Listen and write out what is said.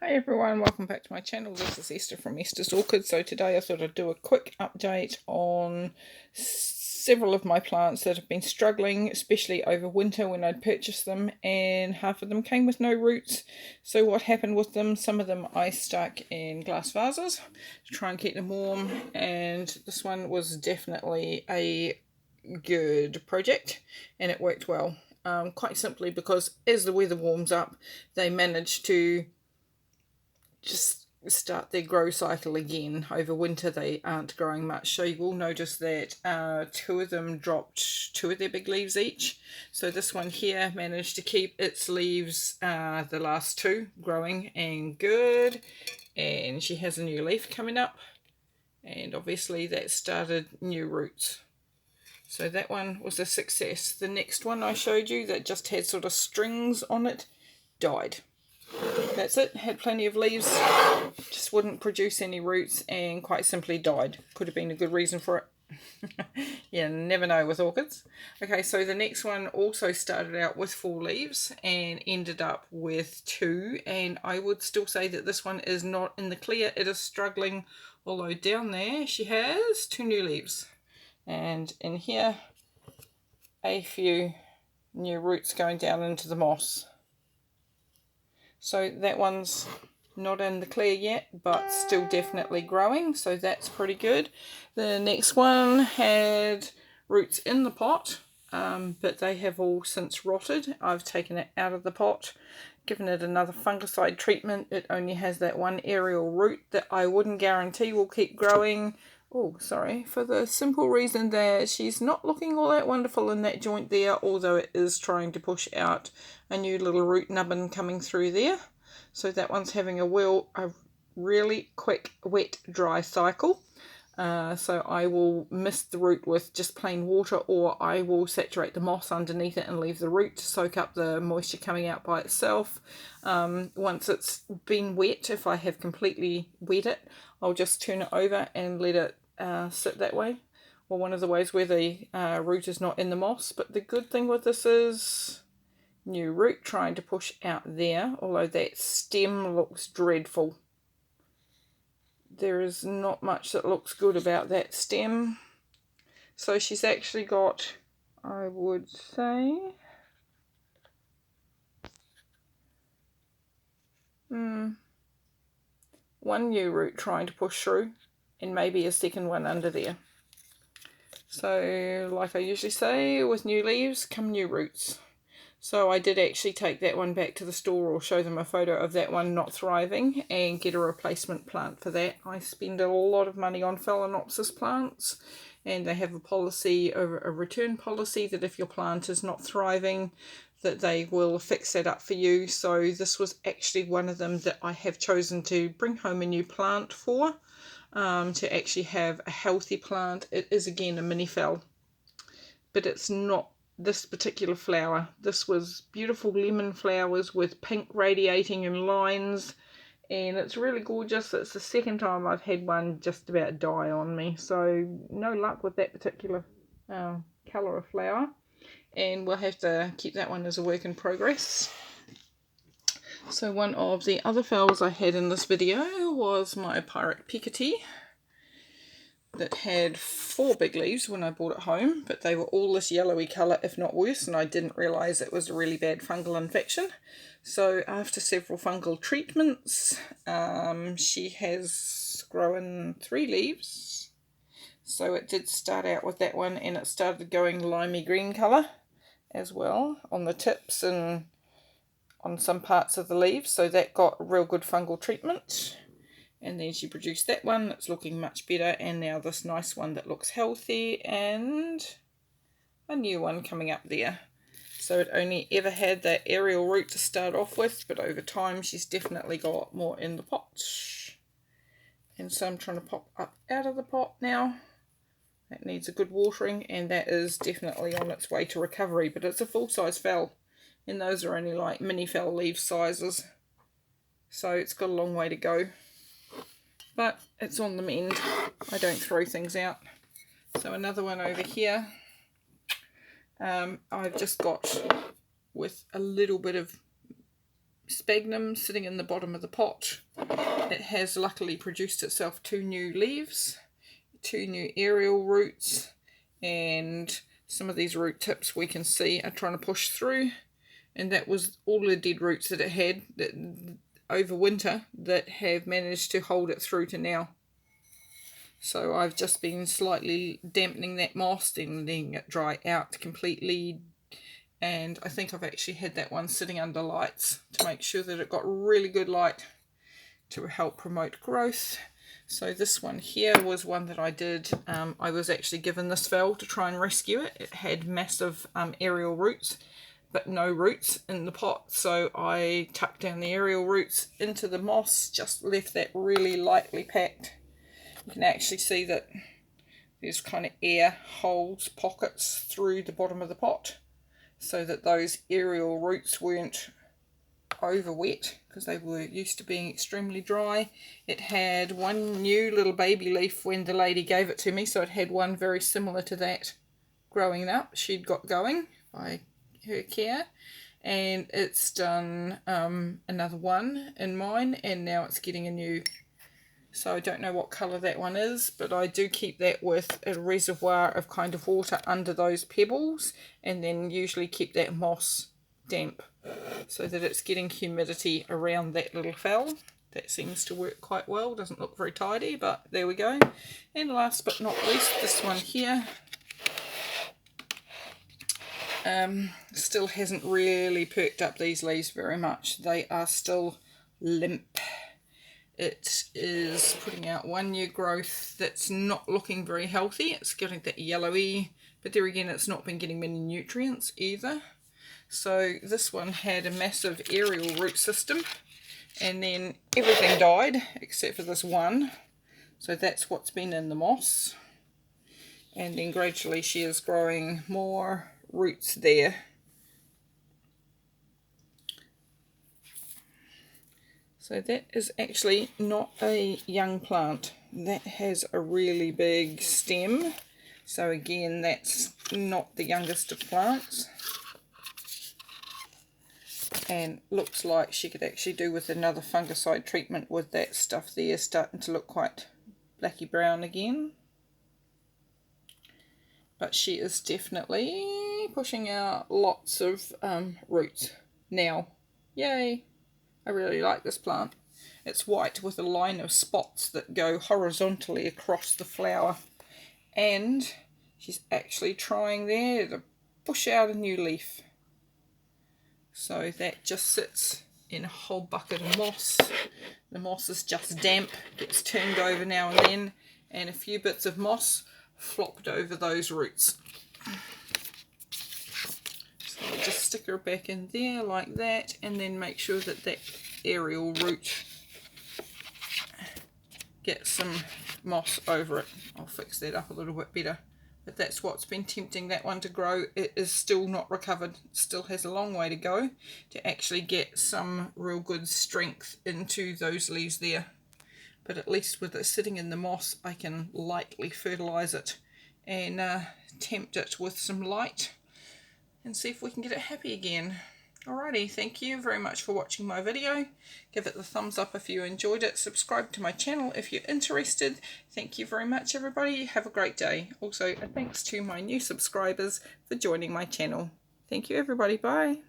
Hi everyone, welcome back to my channel. This is Esther from Esther's Orchids. So today I thought I'd do a quick update on several of my plants that have been struggling, especially over winter when I'd purchased them, and half of them came with no roots. So what happened with them, some of them I stuck in glass vases to try and keep them warm, and this one was definitely a good project and it worked well. Quite simply because as the weather warms up, they manage to just start their grow cycle again. Over winter they aren't growing much, so you will notice that two of them dropped two of their big leaves each. So this one here managed to keep its leaves, the last two, growing and good, and she has a new leaf coming up, and obviously that started new roots. So that one was a success. The next one I showed you that just had sort of strings on it died. That's it, had plenty of leaves, just wouldn't produce any roots and quite simply died. Could have been a good reason for it. You never know with orchids. Okay, so the next one also started out with 4 leaves and ended up with 2, and I would still say that this one is not in the clear. It is struggling, although down there she has 2 new leaves, and in here a few new roots going down into the moss. So that one's not in the clear yet, but still definitely growing, so that's pretty good. The next one had roots in the pot, but they have all since rotted. I've taken it out of the pot, given it another fungicide treatment. It only has that one aerial root that I wouldn't guarantee will keep growing. Oh, sorry, for the simple reason that she's not looking all that wonderful in that joint there, although it is trying to push out a new little root nubbin coming through there. So that one's having a really quick wet dry cycle. So I will mist the root with just plain water, or I will saturate the moss underneath it and leave the root to soak up the moisture coming out by itself. Once it's been wet, if I have completely wet it, I'll just turn it over and let it sit that way, or one of the ways where the root is not in the moss. But the good thing with this is new root trying to push out there, although that stem looks dreadful. There is not much that looks good about that stem. So she's actually got, I would say, one new root trying to push through, and maybe a second one under there. So like I usually say, with new leaves come new roots. So I did actually take that one back to the store, or show them a photo of that one not thriving, and get a replacement plant for that. I spend a lot of money on Phalaenopsis plants, and they have a policy, a return policy, that if your plant is not thriving, that they will fix that up for you. So this was actually one of them that I have chosen to bring home a new plant for, to actually have a healthy plant. It is again a mini Phal, but it's not this particular flower. This was beautiful lemon flowers with pink radiating in lines, and it's really gorgeous. It's the second time I've had one just about die on me, so no luck with that particular colour of flower, and we'll have to keep that one as a work in progress. So one of the other Phals I had in this video was my Pyrrhic Picotee, that had 4 big leaves when I brought it home, but they were all this yellowy colour, if not worse, and I didn't realise it was a really bad fungal infection. So after several fungal treatments, she has grown 3 leaves. So it did start out with that one, and it started going limey green colour as well on the tips and on some parts of the leaves, so that got real good fungal treatment. And then she produced that one that's looking much better, and now this nice one that looks healthy, and a new one coming up there. So it only ever had that aerial root to start off with, but over time she's definitely got more in the pot. And so I'm trying to pop up out of the pot now. That needs a good watering, and that is definitely on its way to recovery, but it's a full-size Phal, and those are only like mini Phal leaf sizes. So it's got a long way to go. But it's on the mend. I don't throw things out. So another one over here, I've just got, with a little bit of sphagnum sitting in the bottom of the pot. It has luckily produced itself 2 new leaves, 2 new aerial roots, and some of these root tips we can see are trying to push through, and that was all the dead roots that it had that over winter that have managed to hold it through to now. So I've just been slightly dampening that moss, then letting it dry out completely, and I think I've actually had that one sitting under lights to make sure that it got really good light to help promote growth. So this one here was one that I did, I was actually given this phal to try and rescue it. It had massive aerial roots, but no roots in the pot, so I tucked down the aerial roots into the moss, just left that really lightly packed. You can actually see that there's kind of air holes, pockets through the bottom of the pot, so that those aerial roots weren't over wet, because they were used to being extremely dry. It had one new little baby leaf when the lady gave it to me, so it had one very similar to that growing up. She'd got going by her care, and it's done another one in mine, and now it's getting a new. So I don't know what colour that one is, but I do keep that with a reservoir of kind of water under those pebbles, and then usually keep that moss damp so that it's getting humidity around that little phal. That seems to work quite well. Doesn't look very tidy, but there we go. And last but not least, this one here still hasn't really perked up these leaves very much. They are still limp. It is putting out one new growth that's not looking very healthy. It's getting that yellowy, but there again it's not been getting many nutrients either. So this one had a massive aerial root system, and then everything died except for this one. So that's what's been in the moss. And then gradually she is growing more roots there. So that is actually not a young plant. That has a really big stem. So again, that's not the youngest of plants. And looks like she could actually do with another fungicide treatment with that stuff there starting to look quite blacky brown again. But she is definitely pushing out lots of roots now. Yay! I really like this plant. It's white with a line of spots that go horizontally across the flower. And she's actually trying there to push out a new leaf. So that just sits in a whole bucket of moss. The moss is just damp, gets turned over now and then, and a few bits of moss flopped over those roots. So I'll just stick her back in there like that, and then make sure that that aerial root gets some moss over it. I'll fix that up a little bit better. But that's what's been tempting that one to grow. It is still not recovered. It still has a long way to go to actually get some real good strength into those leaves there. But at least with it sitting in the moss, I can lightly fertilise it and tempt it with some light and see if we can get it happy again. Alrighty, thank you very much for watching my video. Give it the thumbs up if you enjoyed it. Subscribe to my channel if you're interested. Thank you very much, everybody. Have a great day. Also, thanks to my new subscribers for joining my channel. Thank you, everybody. Bye.